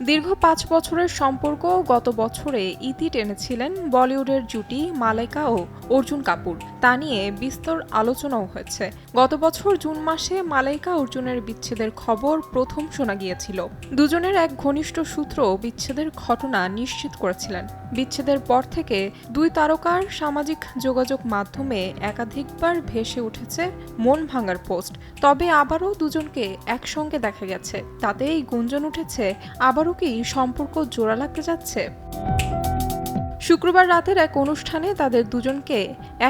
দীর্ঘ ৫ বছরের সম্পর্ক গত বছরে ইতি টেনেছিলেন বলিউডের জুটি মালাইকা ও অর্জুন কাপুর। তা নিয়ে বিস্তর আলোচনাও হয়েছে। গত বছর জুন মাসে মালাইকা অর্জুনের বিচ্ছেদের খবর প্রথম শোনা গিয়েছিল। দুজনের এক ঘনিষ্ঠ সূত্র বিচ্ছেদের ঘটনা নিশ্চিত করেছিলেন। বিচ্ছেদের পর থেকে দুই তারকার সামাজিক যোগাযোগ মাধ্যমে একাধিকবার ভেসে উঠেছে মন ভাঙার পোস্ট। তবে আবারও দুজনকে একসঙ্গে দেখা গেছে। তাতেই গুঞ্জন উঠেছে আবারও কি সম্পর্ক জোড়া লাগতে যাচ্ছে। শুক্রবার রাতের এক অনুষ্ঠানে তাদের দুজনকে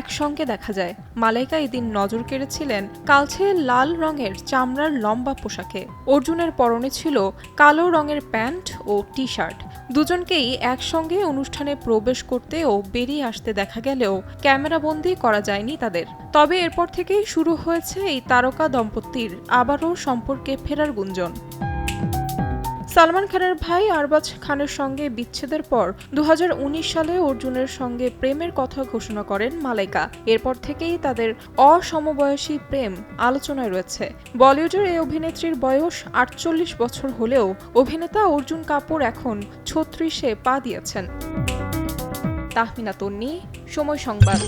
একসঙ্গে দেখা যায়। মালাইকা এদিন নজর কেড়েছিলেন কালচে লাল রঙের চামড়ার লম্বা পোশাকে। অর্জুনের পরনে ছিল কালো রঙের প্যান্ট ও টি শার্ট। দুজনকেই একসঙ্গে অনুষ্ঠানে প্রবেশ করতে ও বেরিয়ে আসতে দেখা গেলেও ক্যামেরাবন্দি করা যায়নি তাদের। তবে এরপর থেকেই শুরু হয়েছে এই তারকা দম্পতির আবারও সম্পর্কে ফেরার গুঞ্জন। সালমান খানের ভাই আরবাজ খানের সঙ্গে বিচ্ছেদের পর ২০১৯ সালে অর্জুনের সঙ্গে প্রেমের কথা ঘোষণা করেন মালাইকা। এরপর থেকেই তাদের অসমবয়সী প্রেম আলোচনায় রয়েছে। বলিউডের এই অভিনেত্রীর বয়স ৪৮ বছর হলেও অভিনেতা অর্জুন কাপুর এখন ৩৬-এ পা দিয়েছেন। তাহমিনা তন্নি, সময় সংবাদ।